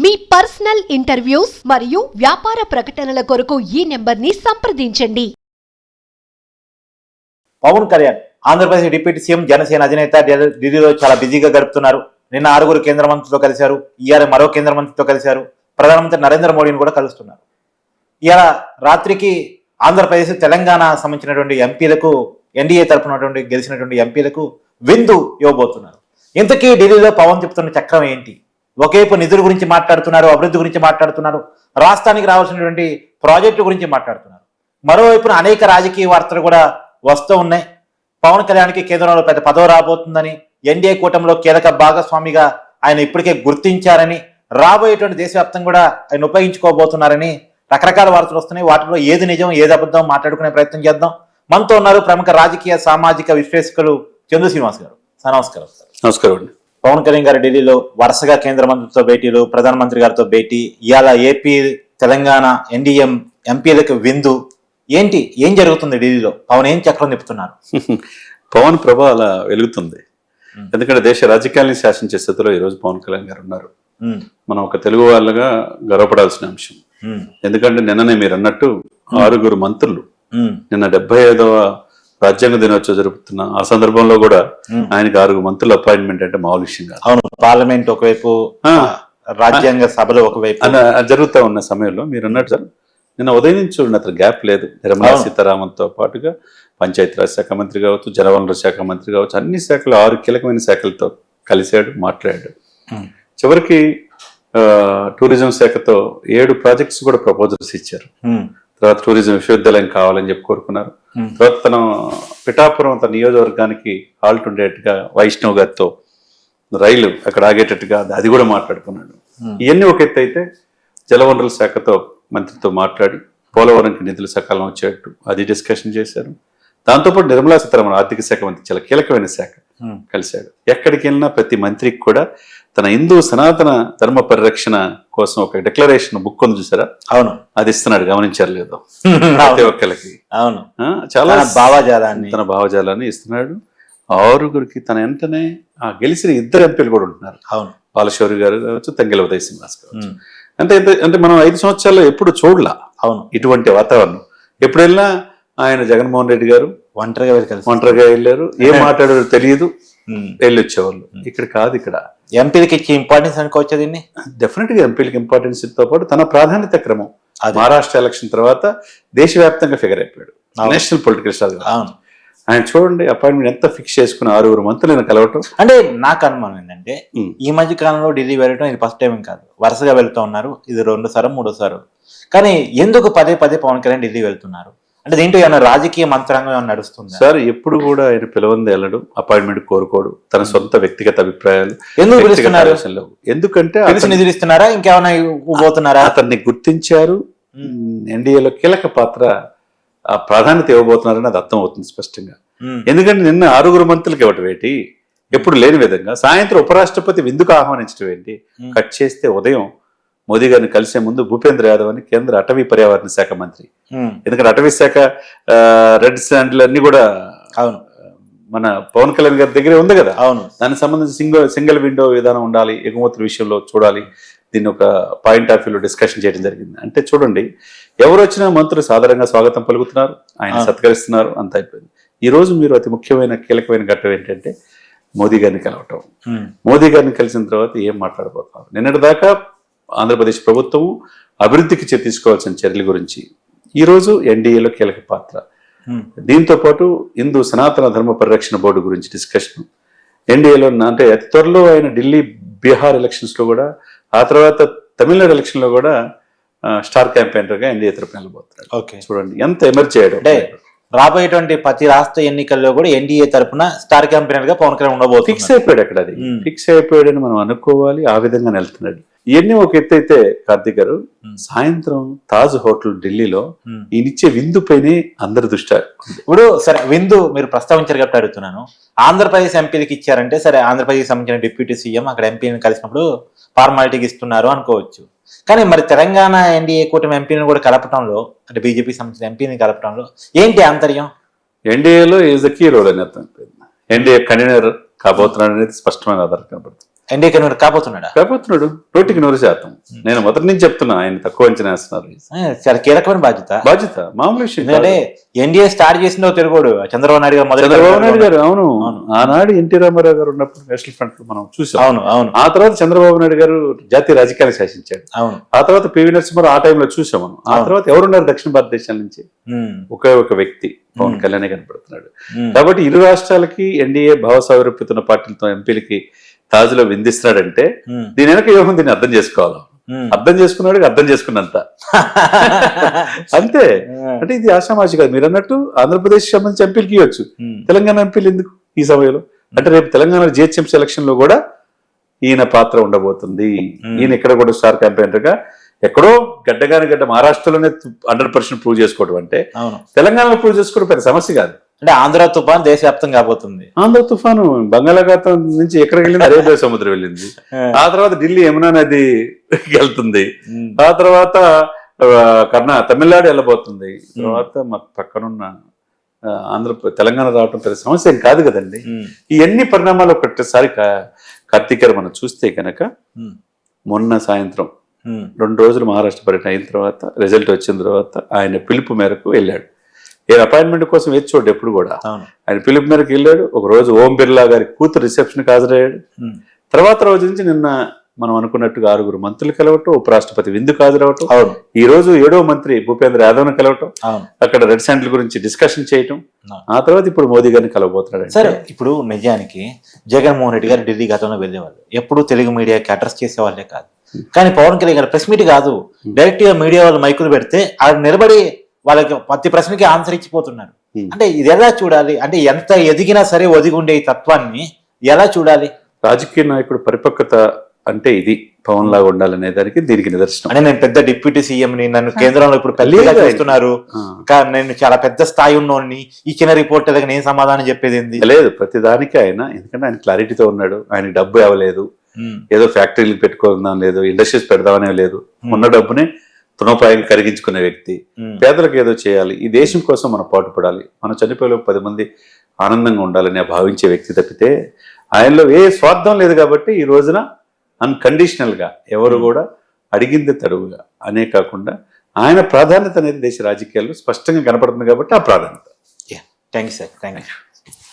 మీ personal interviews మరియు వ్యాపార ప్రకటనల కొరకు ఈ నెంబర్ని సంప్రదించండి. పవన్ కళ్యాణ్ ఆంధ్రప్రదేశ్ డిప్యూటీ సీఎం జనసేన అధినేత ఢిల్లీలో చాలా బిజీగా గడుపుతున్నారు. నిన్న 6 కేంద్ర మంత్రులతో కలిశారు. ఇవాళ మరో కేంద్ర మంత్రితో కలిశారు. ప్రధానమంత్రి నరేంద్ర మోడీని కూడా కలుస్తున్నారు. ఇవాళ రాత్రికి ఆంధ్రప్రదేశ్ తెలంగాణ సంబంధించినటువంటి ఎంపీలకు ఎన్డీఏ తరపున గెలిచినటువంటి ఎంపీలకు విందు ఇవ్వబోతున్నారు. ఇంతకీ ఢిల్లీలో పవన్ చెప్తున్న చక్రం ఏంటి? ఒకవైపు నిధుల గురించి మాట్లాడుతున్నారు, అభివృద్ధి గురించి మాట్లాడుతున్నారు, రాష్ట్రానికి రావాల్సినటువంటి ప్రాజెక్టు గురించి మాట్లాడుతున్నారు. మరోవైపున అనేక రాజకీయ వార్తలు కూడా వస్తూ ఉన్నాయి. పవన్ కళ్యాణ్కి కేంద్రంలో పెద్ద పదవి రాబోతుందని, ఎన్డీఏ కూటమిలో కీలక భాగస్వామిగా ఆయన ఇప్పటికే గుర్తించారని, రాబోయేటువంటి దేశవ్యాప్తంగా కూడా ఆయన ఉపయోగించుకోబోతున్నారని రకరకాల వార్తలు వస్తున్నాయి. వాటిలో ఏది నిజం ఏది అబద్ధం మాట్లాడుకునే ప్రయత్నం చేద్దాం. మనతో ఉన్నారు ప్రముఖ రాజకీయ సామాజిక విశ్లేషకులు చందు శ్రీనివాస్ గారు. సార్ నమస్కారం. నమస్కారం అండి. పవన్ కళ్యాణ్ గారు ఢిల్లీలో వరుసగా కేంద్ర మంత్రితో భేటీలు, ప్రధానమంత్రి గారితో భేటీ, ఇవాళ ఏపీ తెలంగాణ ఎన్డీఏ ఎంపీలకు విందు. ఏం జరుగుతుంది ఢిల్లీలో? పవన్ ఏం చక్రం తిప్పుతున్నారు? పవన్ ప్రభ అలా వెలుగుతుంది. ఎందుకంటే దేశ రాజకీయాన్ని శాసించే స్థితిలో ఈరోజు పవన్ కళ్యాణ్ గారు ఉన్నారు. మనం ఒక తెలుగు వాళ్ళగా గర్వపడాల్సిన అంశం. ఎందుకంటే నిన్ననే మీరు అన్నట్టు 6 మంత్రులు నిన్న 75వ రాజ్యాంగ దినోత్సవం జరుపుతున్న ఆ సందర్భంలో కూడా ఆయనకి 6 మంత్రుల అపాయింట్మెంట్ అంటే మామూలు విషయం కాదు. అవును, పార్లమెంట్ ఒకవైపు, రాజ్యాంగ సభలో ఒకవైపు జరుగుతూ ఉన్న సమయంలో మీరు అన్నట్టు సార్ నిన్న ఉదయం నుంచి చూడండి, అతను గ్యాప్ లేదు. నిర్మలా సీతారామన్తో పాటుగా పంచాయతీరాజ్ శాఖ మంత్రి కావచ్చు, జలవనరుల శాఖ మంత్రి కావచ్చు, అన్ని శాఖలు 6 కీలకమైన శాఖలతో కలిశాడు, మాట్లాడాడు. చివరికి టూరిజం శాఖతో 7 ప్రాజెక్ట్స్ కూడా ప్రపోజల్స్ ఇచ్చారు. తర్వాత టూరిజం విశ్వవిద్యాలయం కావాలని చెప్పి కోరుకున్నారు. తర్వాత తన పిఠాపురం తన నియోజకవర్గానికి హాల్ట్ ఉండేట్టుగా వైష్ణవ్ గారితో రైలు అక్కడ ఆగేటట్టుగా అది కూడా మాట్లాడుకున్నాడు. ఇవన్నీ ఒక ఎత్తు అయితే జలవనరుల శాఖతో మంత్రితో మాట్లాడి పోలవరంకి నిధులు సకాలం వచ్చేట్టు అది డిస్కషన్ చేశారు. దాంతోపాటు నిర్మలా సీతారామన్ ఆర్థిక శాఖ మంత్రి చాలా కీలకమైన శాఖ కలిశాడు. ఎక్కడికి వెళ్ళినా ప్రతి మంత్రికి కూడా తన హిందూ సనాతన ధర్మ పరిరక్షణ కోసం ఒక డిక్లరేషన్ బుక్ ఉంది చూసారా? అవును, అది ఇస్తున్నాడు. గమనించారు లేదో? ప్రతి ఒక్కరికి అవును, చాలా తన భావజాలాన్ని ఇస్తున్నాడు. 6గురికి తన వెంటనే గెలిచిన 2 ఎంపీలు కూడా ఉంటున్నారు. అవును, బాలశౌరి గారు కావచ్చు, తంగెల ఉదయ్ శ్రీనివాస్ కావచ్చు. అంటే మనం 5 సంవత్సరాల్లో ఎప్పుడు చూడలా అవును ఇటువంటి వాతావరణం. ఎప్పుడు వెళ్ళినా ఆయన జగన్మోహన్ రెడ్డి గారు ఒంటరిగా వెళ్ళారు. ఏం మాట్లాడారో తెలియదు, వెళ్ళి వచ్చేవాళ్ళు. ఇక్కడ కాదు, ఇక్కడ ఎంపీలకి ఇచ్చే ఇంపార్టెన్స్ అనుకోవచ్చు. దీన్ని డెఫినెట్ గా ఎంపీలకి ఇంపార్టెన్స్ తో పాటు తన ప్రాధాన్యత క్రమం మహారాష్ట్ర ఎలక్షన్ తర్వాత దేశవ్యాప్తంగా ఫిగర్ అయిపోయాడు. National political star. అవును, ఆయన చూడండి అపాయింట్మెంట్ ఎంత ఫిక్స్ చేసుకుని 6 మంత్రులను కలవటం. అంటే నాకు అనుమానం ఏంటంటే ఈ మధ్య కాలంలో ఢిల్లీ వెళ్ళటం ఇది ఫస్ట్ టైం కాదు, వరుసగా వెళ్తూ ఉన్నారు. ఇది 2 కానీ ఎందుకు పదే పవన్ కళ్యాణ్ ఢిల్లీ వెళ్తున్నారు? అంటే దీంట్లో ఏమైనా రాజకీయ మంత్రాంగం ఏమైనా నడుస్తుంది సార్? ఎప్పుడు కూడా ఆయన పిలవంది వెళ్ళడు, అపాయింట్మెంట్ కోరుకోడు. తన సొంత వ్యక్తిగత అభిప్రాయాలు ఎందుకంటే నిధులు ఇస్తున్నారా, ఇంకేమైనా ఇవ్వబోతున్నారా? అతన్ని గుర్తించారు. ఎన్డీఏలో కీలక పాత్ర ప్రాధాన్యత ఇవ్వబోతున్నారని అది అర్థం అవుతుంది స్పష్టంగా. ఎందుకంటే నిన్న 6 మంత్రులకి ఇవ్వటం ఏంటి? ఎప్పుడు లేని విధంగా సాయంత్రం ఉపరాష్ట్రపతి విందుకు ఆహ్వానించడం ఏంటి? కట్ చేస్తే ఉదయం మోదీ గారిని కలిసే ముందు భూపేంద్ర యాదవ్ అని కేంద్ర అటవీ పర్యావరణ శాఖ మంత్రి. ఎందుకంటే అటవీ శాఖ రెడ్ శాండ్లు అన్ని కూడా అవును మన పవన్ కళ్యాణ్ గారి దగ్గరే ఉంది కదా. అవును, దానికి సంబంధించి సింగిల్ విండో విధానం ఉండాలి, ఎగుమతుల విషయంలో చూడాలి. దీన్ని ఒక పాయింట్ ఆఫ్ వ్యూలో డిస్కషన్ చేయడం జరిగింది. అంటే చూడండి, ఎవరు వచ్చినా మంత్రులు సాధారణంగా స్వాగతం పలుకుతున్నారు, ఆయన సత్కరిస్తున్నారు, అంత అయిపోయింది. ఈ రోజు మీరు అతి ముఖ్యమైన కీలకమైన ఘట్టం ఏంటంటే మోదీ గారిని కలవటం. మోదీ గారిని కలిసిన తర్వాత ఏం మాట్లాడబోతున్నారు? నిన్నటి దాకా ఆంధ్రప్రదేశ్ ప్రభుత్వం అభివృద్ధికి తీసుకోవాల్సిన చర్యల గురించి, ఈరోజు ఎన్డీఏలో కీలక పాత్ర. దీంతో పాటు హిందూ సనాతన ధర్మ పరిరక్షణ బోర్డు గురించి డిస్కషన్. ఎన్డీఏలో అంటే అతి త్వరలో ఆయన ఢిల్లీ బీహార్ ఎలక్షన్స్ లో కూడా, ఆ తర్వాత తమిళనాడు ఎలక్షన్ లో కూడా స్టార్ క్యాంపెయినర్ గా ఎన్డీఏ తరపున వెళ్ళబోతున్నాడు. చూడండి ఎంత ఎమర్జ్ చేయడం. రాబోయేటువంటి ప్రతి రాష్ట్ర ఎన్నికల్లో కూడా ఎన్డీఏ తరపున స్టార్ క్యాంపెయినర్ గా పవన్ కళ్యాణ్ ఉండబోతుంది. ఫిక్స్ అయిపోయాడు అక్కడ. అది ఫిక్స్ అయిపోయాడని మనం అనుకోవాలి. ఆ విధంగా వెళ్తున్నాడు. ఇవన్నీ ఒక ఎత్తు అయితే కార్తీక్ గారు, సాయంత్రం తాజ్ హోటల్ ఢిల్లీలో ఈయనిచ్చే విందు పైనే అందరి దృష్టి. ఇప్పుడు సరే, విందు మీరు ప్రస్తావించారు కాబట్టి అడుగుతున్నాను. ఆంధ్రప్రదేశ్ ఎంపీలకు ఇచ్చారంటే సరే, ఆంధ్రప్రదేశ్ సంబంధించిన డిప్యూటీ సీఎం అక్కడ ఎంపీని కలిసినప్పుడు ఫార్మాలిటీకి ఇస్తున్నారు అనుకోవచ్చు. కానీ మరి తెలంగాణ ఎన్డీఏ కూటమి ఎంపీని కూడా కలపడంలో, అంటే బీజేపీ సంబంధించిన ఎంపీని కలపడంలో ఏంటి ఆంతర్యం? ఎన్డీఏలో ఈజ్ ద కీ రోల్ అని అర్థం. ఎన్డీఏ కన్వీనర్ కాబోతున్నాడు అనేది స్పష్టమైన ఆధారం కనబడుతుంది. ఎన్డీఏ కన్వీనర్ కాబోతున్నాడా? కాబోతున్నాడు 100%. నేను మొదటి నుంచి చెప్తున్నా ఆయన తక్కువ అంచనా వేస్తున్నారు. చాలా కీలకమైన బాధ్యత మామూలు విషయం. ఎందుకంటే ఎన్డీఏ స్టార్ట్ చేసిందో తిరుగుడు చంద్రబాబు నాయుడు గారు చంద్రబాబు నాయుడు గారు. అవును, ఆనాడు ఎన్టీ రామారావు గారు ఉన్నప్పుడు నేషనల్ ఫ్రంట్ మనం చూసాం. అవును. ఆ తర్వాత చంద్రబాబు నాయుడు గారు జాతీయ రాజకీయాలు శాసించాడు. అవును. ఆ తర్వాత పివి నరసింహారావు ఆ టైంలో చూసాం మనం. ఆ తర్వాత ఎవరున్నారు దక్షిణ భారతదేశం నుంచి? ఒకే ఒక వ్యక్తి పవన్ కళ్యాణ్ కనపడుతున్నాడు. కాబట్టి ఇరు రాష్ట్రాలకి ఎన్డీఏ భావ సారూప్యతున్న పార్టీలతో ఎంపీలకి తాజులో విందిస్తున్నాడంటే దీని వెనక వ్యూహం దీన్ని అర్థం చేసుకోవాలి. అర్థం చేసుకున్నాడు, అర్థం చేసుకున్నంత అంతే. అంటే ఇది ఆషామాషి కాదు. మీరు అన్నట్టు ఆంధ్రప్రదేశ్ సంబంధించి ఎంపీలకి ఇవ్వచ్చు, తెలంగాణ ఎంపీలు ఎందుకు ఈ సమయంలో? అంటే రేపు తెలంగాణ జిహెచ్ఎంసీ ఎలక్షన్ లో కూడా ఈయన పాత్ర ఉండబోతుంది. ఈయన ఇక్కడ కూడా స్టార్ క్యాంపెయినర్ గా ఎక్కడో గడ్డ మహారాష్ట్రలోనే 100% ప్రూవ్ చేసుకోవడం అంటే తెలంగాణలో ప్రూవ్ చేసుకోవడం పెద్ద సమస్య కాదు. అంటే ఆంధ్ర తుఫాన్ దేశవ్యాప్తంగా కాబోతుంది. ఆంధ్ర తుఫాను బంగాళాఖాతం నుంచి ఎక్కడికి వెళ్ళింది? అరేబియా సముద్రం వెళ్ళింది. ఆ తర్వాత ఢిల్లీ యమునా నది వెళ్తుంది. ఆ తర్వాత తమిళనాడు వెళ్ళబోతుంది. తర్వాత మా పక్కనున్న తెలంగాణ రావటం పెద్ద సమస్య ఏం కాదు కదండి. ఇవన్నీ పరిణామాలు ఒకసారి కార్తీక్ మనం చూస్తే కనుక మొన్న సాయంత్రం 2 రోజులు మహారాష్ట్ర పర్యటన అయిన తర్వాత రిజల్ట్ వచ్చిన తర్వాత ఆయన పిలుపు మేరకు వెళ్ళాడు. అపాయింట్మెంట్ కోసం వేచి చూడు ఎప్పుడు కూడా. ఆయన పిలుపు మేరకు వెళ్ళాడు. ఒక రోజు ఓం బిర్లా గారి కూతురు రిసెప్షన్ కి హాజరయ్యాడు. తర్వాత రోజు నుంచి నిన్న మనం అనుకున్నట్టుగా 6 మంత్రులు కలవటం, ఉపరాష్ట్రపతి విందుకు హాజరవటం, ఈ రోజు 7వ మంత్రి భూపేంద్ర యాదవ్ను కలవటం, అక్కడ రెడ్ శాండిల్ గురించి డిస్కషన్ చేయటం, ఆ తర్వాత ఇప్పుడు మోదీ గారిని కలవబోతున్నాడు. సరే, ఇప్పుడు నిజానికి జగన్మోహన్ రెడ్డి గారు ఢిల్లీ గతంలో వెళ్ళేవాళ్ళు, ఎప్పుడు తెలుగు మీడియాకి అడ్రస్ చేసేవాళ్ళే కాదు. కానీ పవన్ కళ్యాణ్ గారు ప్రెస్ మీట్ కాదు, డైరెక్ట్ గా మీడియా వాళ్ళు మైకులు పెడితే ఆడ నిలబడి వాళ్ళకి ప్రతి ప్రశ్నకి ఆన్సర్ ఇచ్చిపోతున్నారు. అంటే ఇది ఎలా చూడాలి? అంటే ఎంత ఎదిగినా సరే ఒదిగి ఉండే ఈ తత్వాన్ని ఎలా చూడాలి? రాజకీయ నాయకుడు పరిపక్వత అంటే ఇది పవన్ లాగా ఉండాలనే దానికి దీనికి నిదర్శనం. అంటే నేను పెద్ద డిప్యూటీ సీఎం ని, నన్ను కేంద్రంలో ఇప్పుడు పెళ్లిగా చేస్తున్నారు, నేను చాలా పెద్ద స్థాయి ఉన్నోడిని, ఈ చిన్న రిపోర్ట్ దగ్గర నేను సమాధానం చెప్పేది ఏంది లేదు. ప్రతి దానికి ఆయన, ఎందుకంటే ఆయన క్లారిటీతో ఉన్నాడు. ఆయనకి డబ్బు ఇవ్వలేదు, ఏదో ఫ్యాక్టరీలు పెట్టుకుందాం లేదు, ఇండస్ట్రీస్ పెడదామనే లేదు. ఉన్న డబ్బుని తృణోపాయం కరిగించుకునే వ్యక్తి. పేదలకు ఏదో చేయాలి, ఈ దేశం కోసం మనం పాటుపడాలి, మనం చనిపోయే 10 మంది ఆనందంగా ఉండాలని భావించే వ్యక్తి తప్పితే ఆయనలో ఏ స్వార్థం లేదు. కాబట్టి ఈ రోజున అన్కండిషనల్ గా ఎవరు కూడా అడిగింది తడువుగా అనే కాకుండా ఆయన ప్రాధాన్యత అనేది దేశ రాజకీయాల్లో స్పష్టంగా కనపడుతుంది. కాబట్టి ఆ ప్రాధాన్యత. Thank you sir. Thank you.